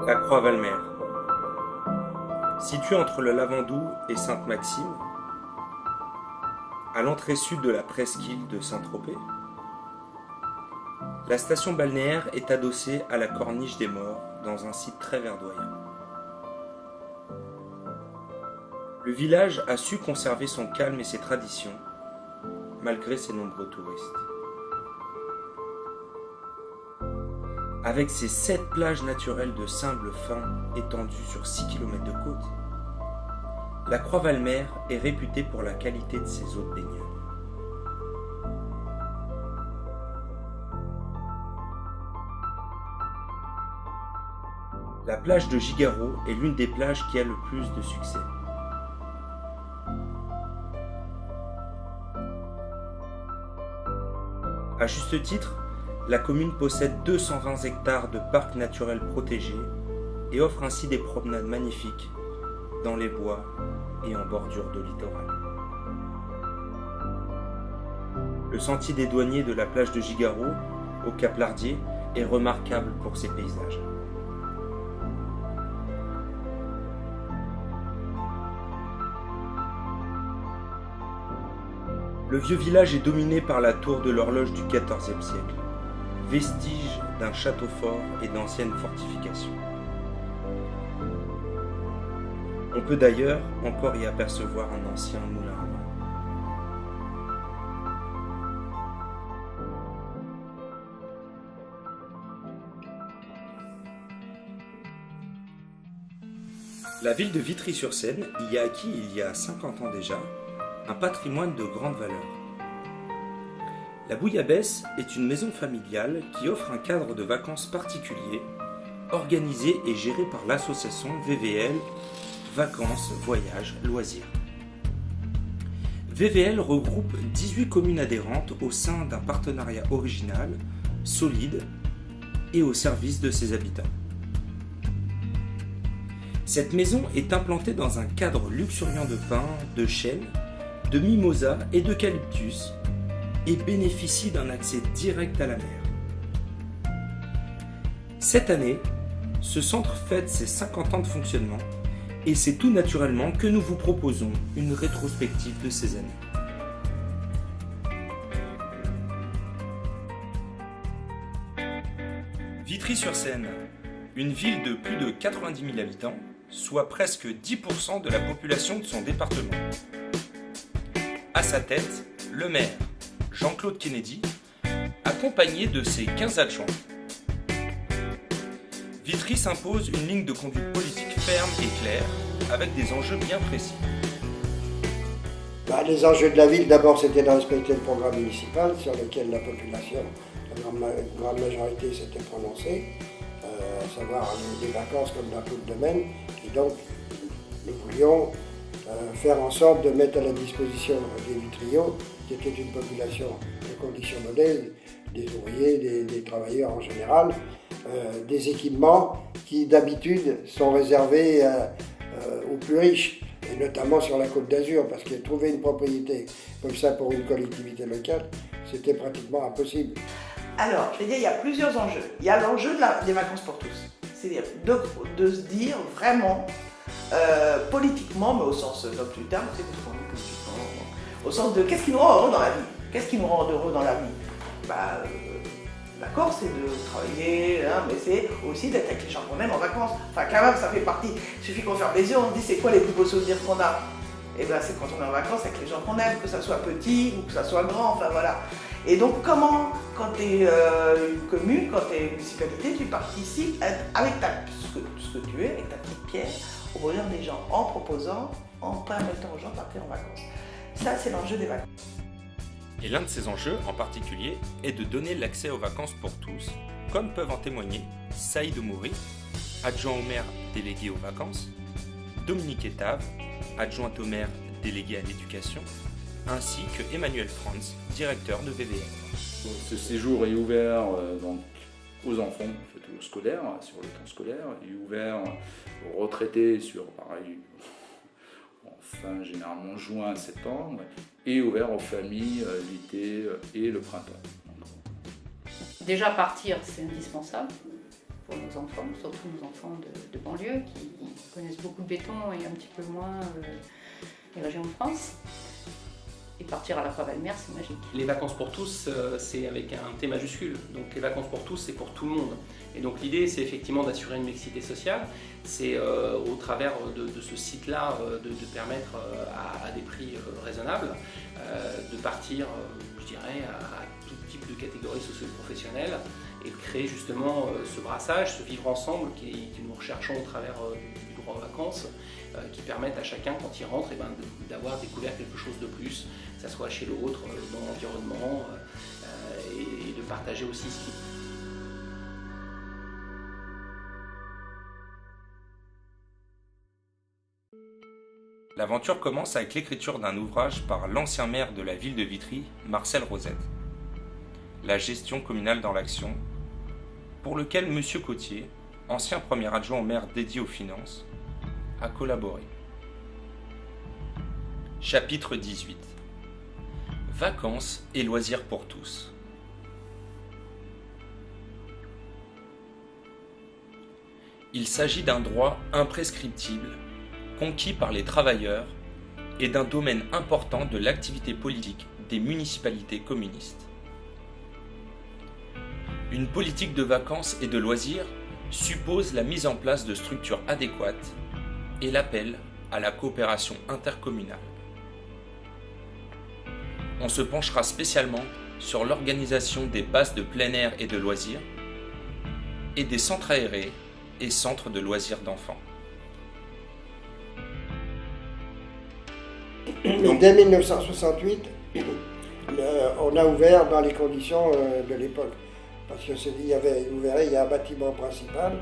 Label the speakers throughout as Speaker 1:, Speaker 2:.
Speaker 1: La Croix-Valmer. Située entre le Lavandou et Sainte-Maxime, à l'entrée sud de la presqu'île de Saint-Tropez, la station balnéaire est adossée à la Corniche des Morts dans un site très verdoyant. Le village a su conserver son calme et ses traditions, malgré ses nombreux touristes. Avec ses 7 plages naturelles de sable fin étendues sur 6 km de côte, la Croix-Valmer est réputée pour la qualité de ses eaux de baignade. La plage de Gigaro est l'une des plages qui a le plus de succès. À juste titre, la commune possède 220 hectares de parcs naturels protégés et offre ainsi des promenades magnifiques dans les bois et en bordure de littoral. Le sentier des douaniers de la plage de Gigaro, au Cap Lardier, est remarquable pour ses paysages. Le vieux village est dominé par la tour de l'horloge du XIVe siècle, vestige d'un château fort et d'anciennes fortifications. On peut d'ailleurs encore y apercevoir un ancien moulin à vent. La ville de Vitry-sur-Seine y a acquis il y a 50 ans déjà un patrimoine de grande valeur. La Bouillabaisse est une maison familiale qui offre un cadre de vacances particulier, organisé et géré par l'association VVL Vacances, Voyages, Loisirs. VVL regroupe 18 communes adhérentes au sein d'un partenariat original, solide et au service de ses habitants. Cette maison est implantée dans un cadre luxuriant de pins, de chênes, de mimosas et d'eucalyptus et bénéficie d'un accès direct à la mer. Cette année, ce centre fête ses 50 ans de fonctionnement et c'est tout naturellement que nous vous proposons une rétrospective de ces années. Vitry-sur-Seine, une ville de plus de 90 000 habitants, soit presque 10% de la population de son département. À sa tête, le maire, Jean-Claude Kennedy, accompagné de ses 15 adjoints. Vitry s'impose une ligne de conduite politique ferme et claire, avec des enjeux bien précis.
Speaker 2: Les enjeux de la ville, d'abord, c'était de respecter le programme municipal sur lequel la population, la grande majorité s'était prononcée, à savoir des vacances comme dans tout le domaine. Et donc, nous voulions faire en sorte de mettre à la disposition des Vitriots, qui était une population de conditions modèles, des ouvriers, des travailleurs en général, des équipements qui d'habitude sont réservés aux plus riches, et notamment sur la Côte d'Azur, parce que trouver une propriété comme ça pour une collectivité locale, c'était pratiquement impossible.
Speaker 3: Alors, je vais dire, il y a plusieurs enjeux. Il y a l'enjeu des vacances pour tous, c'est-à-dire de se dire vraiment, politiquement, mais au sens noble du terme, c'est ce qu'on dit politiquement, au sens de qu'est-ce qui nous rend heureux dans la vie. Qu'est-ce qui nous rend heureux dans la vie? D'accord, c'est de travailler, hein, mais c'est aussi d'être avec les gens qu'on aime en vacances. Enfin, quand même, ça fait partie. Il suffit qu'on ferme les yeux, on se dit c'est quoi les plus beaux souvenirs qu'on a? Et bien, c'est quand on est en vacances avec les gens qu'on aime, que ça soit petit ou que ça soit grand, enfin voilà. Et donc, comment, quand tu es une commune, quand tu es une municipalité, tu participes avec ce que tu es, avec ta petite pierre, au bonheur des gens, en proposant, en permettant aux gens de partir en vacances. Ça, c'est l'enjeu des vacances.
Speaker 1: Et l'un de ces enjeux, en particulier, est de donner l'accès aux vacances pour tous, comme peuvent en témoigner Saïd Oumouri, adjoint au maire délégué aux vacances, Dominique Etave, adjointe au maire délégué à l'éducation, ainsi que Emmanuel Franz, directeur de VVL.
Speaker 4: Ce séjour est ouvert donc, aux enfants, en fait, aux scolaires, sur le temps scolaire, il est ouvert aux retraités sur, pareil, fin généralement juin, septembre, et ouvert aux familles l'été et le printemps.
Speaker 5: Déjà partir, c'est indispensable. pour nos enfants, surtout nos enfants de banlieue qui connaissent beaucoup le béton et un petit peu moins les régions de France. Et partir à la Croix-Valmer, c'est magique.
Speaker 6: Les vacances pour tous, c'est avec un T majuscule. Donc les vacances pour tous, c'est pour tout le monde. Et donc l'idée, c'est effectivement d'assurer une mixité sociale. C'est au travers de ce site-là de permettre à des prix raisonnables de partir, je dirais, à tout type de catégories socio-professionnelles et de créer justement ce brassage, ce vivre ensemble que nous recherchons au travers du droit aux vacances, qui permettent à chacun, quand il rentre, d'avoir découvert quelque chose de plus, que ce soit chez l'autre, dans l'environnement, et de partager aussi ce qui...
Speaker 1: L'aventure commence avec l'écriture d'un ouvrage par l'ancien maire de la ville de Vitry, Marcel Rosette. La gestion communale dans l'action, pour lequel M. Cotier, ancien premier adjoint au maire dédié aux finances, a collaboré. Chapitre 18. Vacances et loisirs pour tous. Il s'agit d'un droit imprescriptible conquis par les travailleurs et d'un domaine important de l'activité politique des municipalités communistes. Une politique de vacances et de loisirs suppose la mise en place de structures adéquates et l'appel à la coopération intercommunale. On se penchera spécialement sur l'organisation des bases de plein air et de loisirs et des centres aérés et centres de loisirs d'enfants.
Speaker 2: Dès 1968, on a ouvert dans les conditions de l'époque. Parce qu'il y avait, vous verrez, il y a un bâtiment principal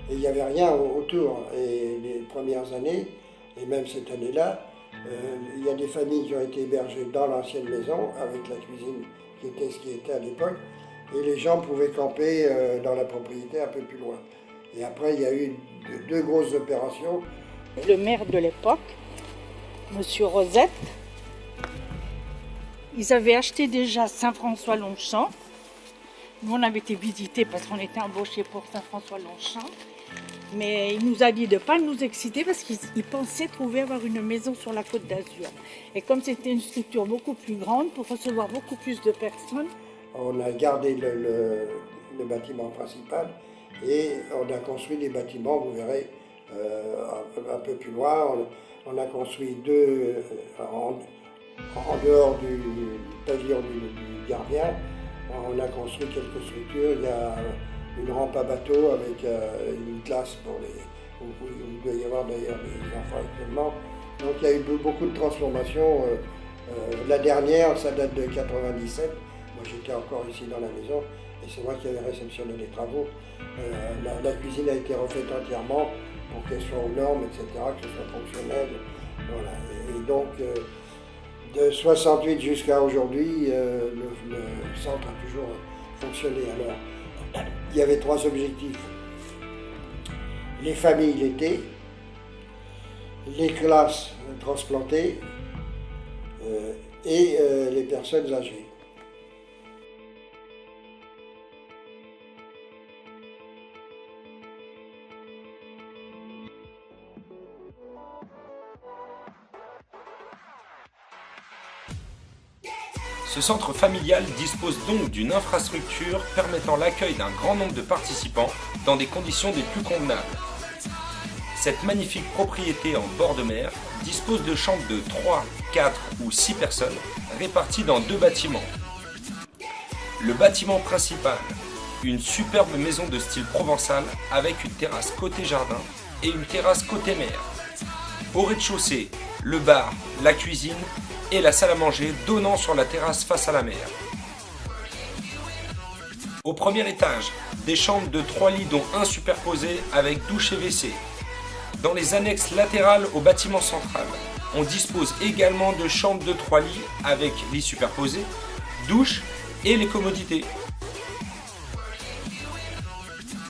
Speaker 2: et il n'y avait rien autour. Et les premières années, et même cette année-là, il y a des familles qui ont été hébergées dans l'ancienne maison avec la cuisine qui était ce qui était à l'époque. Et les gens pouvaient camper dans la propriété un peu plus loin. Et après, il y a eu deux grosses opérations.
Speaker 7: Le maire de l'époque, Monsieur Rosette, ils avaient acheté déjà Saint-François-Longchamp. Nous, on avait été visiter parce qu'on était embauchés pour Saint-François-Longchamp. Mais il nous a dit de ne pas nous exciter parce qu'il pensait trouver avoir une maison sur la Côte d'Azur. Et comme c'était une structure beaucoup plus grande pour recevoir beaucoup plus de personnes,
Speaker 2: on a gardé le bâtiment principal et on a construit des bâtiments, vous verrez, un peu plus loin. On a construit deux en dehors du pavillon du gardien. On a construit quelques structures. Il y a une rampe à bateau avec une classe pour où il doit y avoir d'ailleurs des enfants actuellement. Donc il y a eu beaucoup de transformations. La dernière, ça date de 97. Moi j'étais encore ici dans la maison et c'est moi qui avais réceptionné les travaux. La cuisine a été refaite entièrement pour qu'elle soit aux normes, etc., que ce soit fonctionnel. Voilà. Et donc, de 68 jusqu'à aujourd'hui, le centre a toujours fonctionné. Alors, il y avait trois objectifs. Les familles l'été, les classes transplantées et les personnes âgées.
Speaker 1: Ce centre familial dispose donc d'une infrastructure permettant l'accueil d'un grand nombre de participants dans des conditions des plus convenables. Cette magnifique propriété en bord de mer dispose de chambres de 3, 4 ou 6 personnes réparties dans deux bâtiments. Le bâtiment principal, une superbe maison de style provençal avec une terrasse côté jardin et une terrasse côté mer. Au rez-de-chaussée, le bar, la cuisine et la salle à manger donnant sur la terrasse face à la mer. Au premier étage, des chambres de 3 lits dont un superposé avec douche et WC. Dans les annexes latérales au bâtiment central, on dispose également de chambres de 3 lits avec lits superposés, douche et les commodités.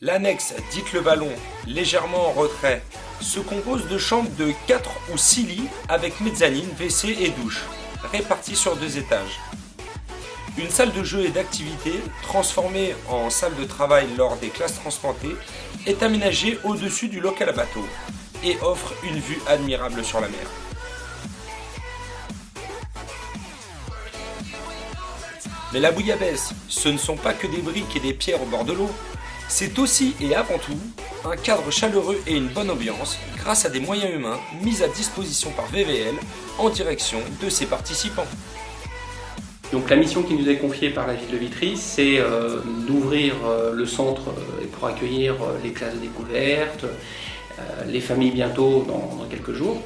Speaker 1: L'annexe, dite le ballon, légèrement en retrait, se compose de chambres de 4 ou 6 lits avec mezzanine, WC et douche, répartis sur 2 étages. Une salle de jeu et d'activité, transformée en salle de travail lors des classes transplantées, est aménagée au-dessus du local à bateau et offre une vue admirable sur la mer. Mais la bouillabaisse, ce ne sont pas que des briques et des pierres au bord de l'eau, c'est aussi et avant tout un cadre chaleureux et une bonne ambiance grâce à des moyens humains mis à disposition par VVL en direction de ses participants.
Speaker 6: Donc la mission qui nous est confiée par la ville de Vitry, c'est d'ouvrir le centre pour accueillir les classes de découverte, les familles bientôt dans quelques jours,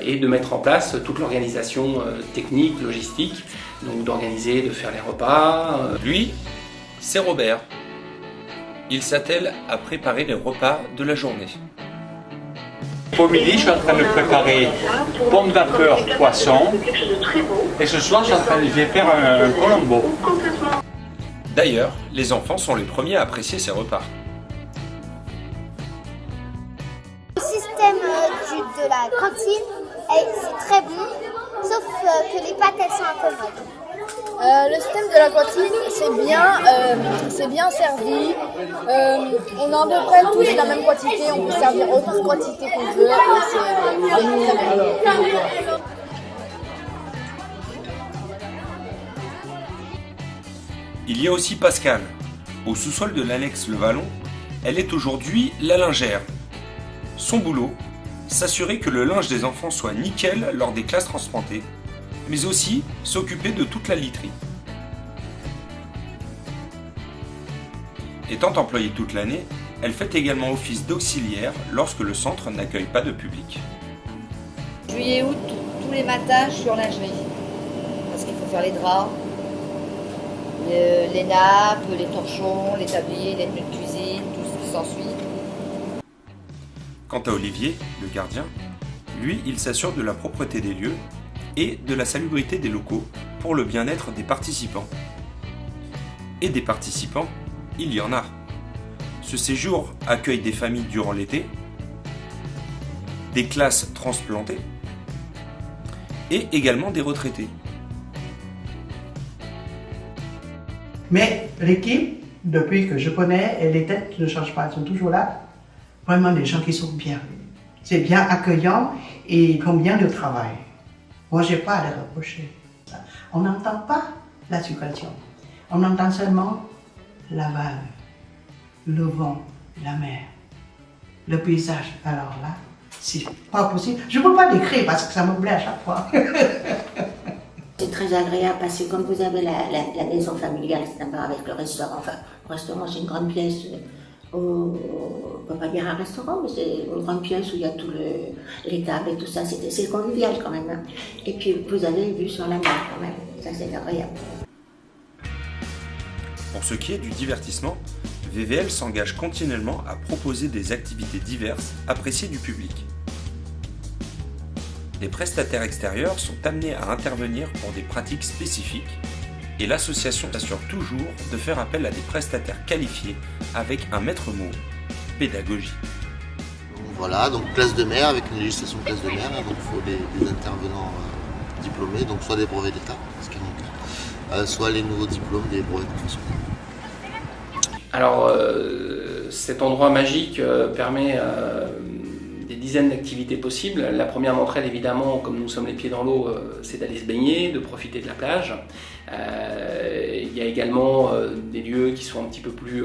Speaker 6: et de mettre en place toute l'organisation technique, logistique, donc d'organiser, de faire les repas.
Speaker 1: Lui, c'est Robert. Il s'attelle à préparer les repas de la journée.
Speaker 8: Pour midi, je suis en train de préparer pommes vapeur poisson et ce soir, je suis en train de faire un colombo.
Speaker 1: D'ailleurs, les enfants sont les premiers à apprécier ces repas.
Speaker 9: Le système de la cantine, c'est très bon, sauf que les pâtes, elles sont un peu molles.
Speaker 10: Le système de la cantine, c'est bien servi. On a à peu près tous la même quantité, on peut servir autant de quantité qu'on veut. C'est vraiment très bien.
Speaker 1: Il y a aussi Pascal. Au sous-sol de l'Annexe Le Vallon, elle est aujourd'hui la lingère. Son boulot, s'assurer que le linge des enfants soit nickel lors des classes transplantées, mais aussi s'occuper de toute la literie. Étant employée toute l'année, elle fait également office d'auxiliaire lorsque le centre n'accueille pas de public.
Speaker 11: Juillet-août, tous les matins, je suis en lingerie. Parce qu'il faut faire les draps, les nappes, les torchons, les tabliers, les tenues de cuisine, tout ce qui s'ensuit.
Speaker 1: Quant à Olivier, le gardien, lui, il s'assure de la propreté des lieux et de la salubrité des locaux pour le bien-être des participants. Et des participants, il y en a. Ce séjour accueille des familles durant l'été, des classes transplantées et également des retraités.
Speaker 12: Mais l'équipe, depuis que je connais, et les têtes ne changent pas, elles sont toujours là. Vraiment des gens qui sont bien. C'est bien accueillant et ils font bien le travail. Moi, je n'ai pas à les reprocher. On n'entend pas la situation. On entend seulement la vague, le vent, la mer, le paysage. Alors là, c'est pas possible. Je ne peux pas décrire parce que ça me plaît à chaque fois.
Speaker 13: C'est très agréable parce que comme vous avez la maison familiale, c'est d'abord avec le restaurant. Enfin, le restaurant, c'est une grande pièce. On ne peut pas dire un restaurant, mais c'est une grande pièce où il y a tous les tables et tout ça. C'est convivial quand même. Hein. Et puis vous avez vue sur la mer quand même. Ça, c'est agréable.
Speaker 1: Pour ce qui est du divertissement, VVL s'engage continuellement à proposer des activités diverses appréciées du public. Les prestataires extérieurs sont amenés à intervenir pour des pratiques spécifiques et l'association s'assure toujours de faire appel à des prestataires qualifiés avec un maître mot, pédagogie.
Speaker 14: Voilà, donc classe de mer avec une législation de classe de mer, donc il faut des intervenants diplômés, donc soit des brevets d'État, ce qui est mon cas, soit les nouveaux diplômes des brevets professionnels.
Speaker 6: Alors cet endroit magique permet des dizaines d'activités possibles. La première d'entre elles, évidemment, comme nous sommes les pieds dans l'eau, c'est d'aller se baigner, de profiter de la plage. Il y a également des lieux qui sont un petit peu plus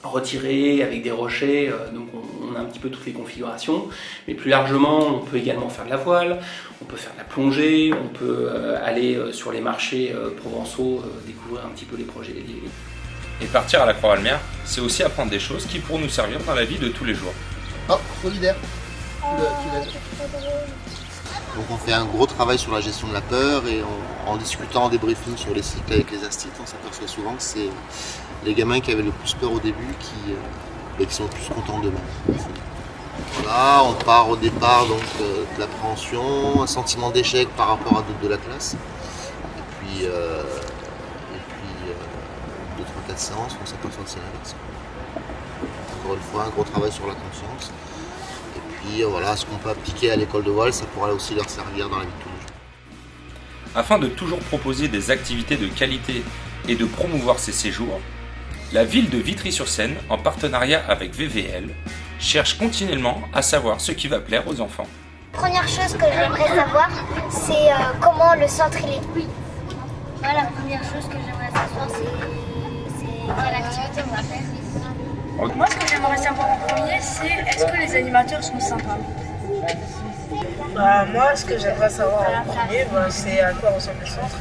Speaker 6: retirés, avec des rochers, donc on a un petit peu toutes les configurations. Mais plus largement, on peut également faire de la voile, on peut faire de la plongée, on peut aller sur les marchés provençaux, découvrir un petit peu les projets.
Speaker 1: Et partir à la Croix-Valmer, c'est aussi apprendre des choses qui pourront nous servir dans la vie de tous les jours.
Speaker 14: Oh, solidaire. Donc on fait un gros travail sur la gestion de la peur et en discutant en débriefing sur les cycles avec les instituts, on s'aperçoit souvent que c'est les gamins qui avaient le plus peur au début qui sont le plus contents d'eux-mêmes. Voilà, on part au départ donc de l'appréhension, un sentiment d'échec par rapport à d'autres de la classe. Et puis 2-3-4 séances, on s'aperçoit que c'est l'inverse. Encore une fois, un gros travail sur la conscience. Et puis voilà, ce qu'on peut appliquer à l'école de voile, ça pourra aussi leur servir dans la vie de tous les jours.
Speaker 1: Afin de toujours proposer des activités de qualité et de promouvoir ces séjours, la ville de Vitry-sur-Seine, en partenariat avec VVL, cherche continuellement à savoir ce qui va plaire aux enfants.
Speaker 9: Première chose que j'aimerais savoir, c'est comment le centre il est. Voilà, la première chose que j'aimerais savoir, c'est quelle activité on va faire.
Speaker 15: Moi, ce que j'aimerais savoir en premier, c'est est-ce que les animateurs sont sympas.
Speaker 16: Moi, ce que j'aimerais savoir en premier, c'est à quoi ressemble le centre.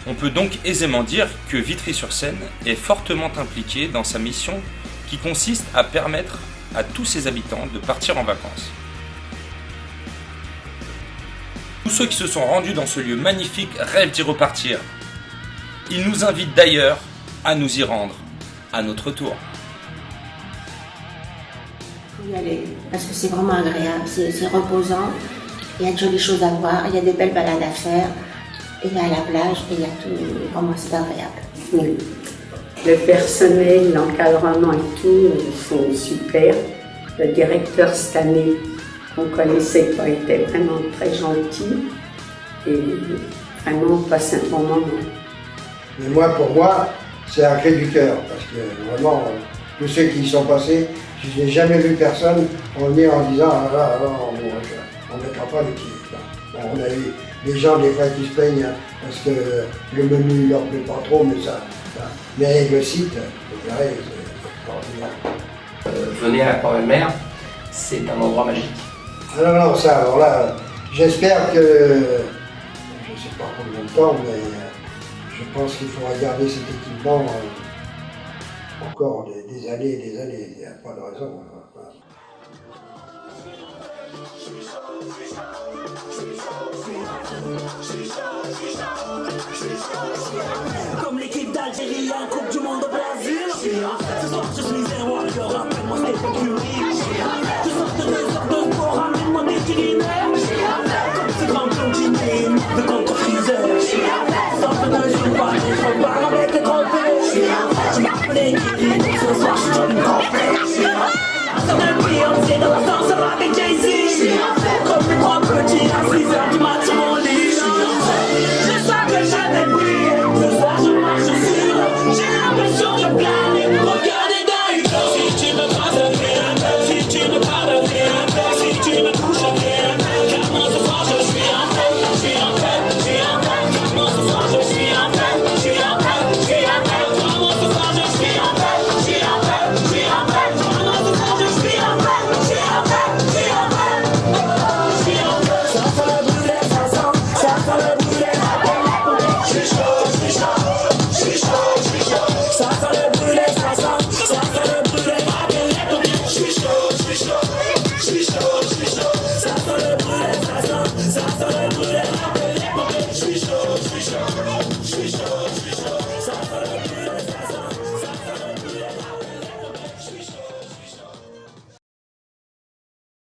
Speaker 1: On peut donc aisément dire que Vitry-sur-Seine est fortement impliqué dans sa mission qui consiste à permettre à tous ses habitants de partir en vacances. Tous ceux qui se sont rendus dans ce lieu magnifique rêvent d'y repartir. Ils nous invitent d'ailleurs à nous y rendre à notre tour.
Speaker 13: Il faut y aller parce que c'est vraiment agréable, c'est reposant, il y a de jolies choses à voir, il y a des belles balades à faire, il y a la plage, et il y a tout, vraiment c'est agréable.
Speaker 17: Oui. Le personnel, l'encadrement et tout sont super. Le directeur cette année, qu'on ne connaissait pas, était vraiment très gentil et vraiment on passe un bon moment.
Speaker 2: Mais moi, pour moi, c'est un cri du cœur parce que vraiment, tous ceux qui y sont passés, je n'ai jamais vu personne revenir en disant ah là, on ne mettra pas l'équipe. Bon, on a eu des gens des fois qui se plaignent parce que le menu ne leur plaît pas trop, mais ça. Mais le site, vous verrez, c'est extraordinaire.
Speaker 6: Venez à la Croix-Valmer, c'est un endroit magique.
Speaker 2: Ah non, ça, alors là, j'espère que, je ne sais pas combien de temps, mais je pense qu'il faudra garder cet équipement encore des années et des années. Il n'y a pas de raison.
Speaker 18: Comme l'équipe d'Algérie en Coupe du Monde au Brésil. Ce soir je suis un warrior, appelle-moi Stephen Curry.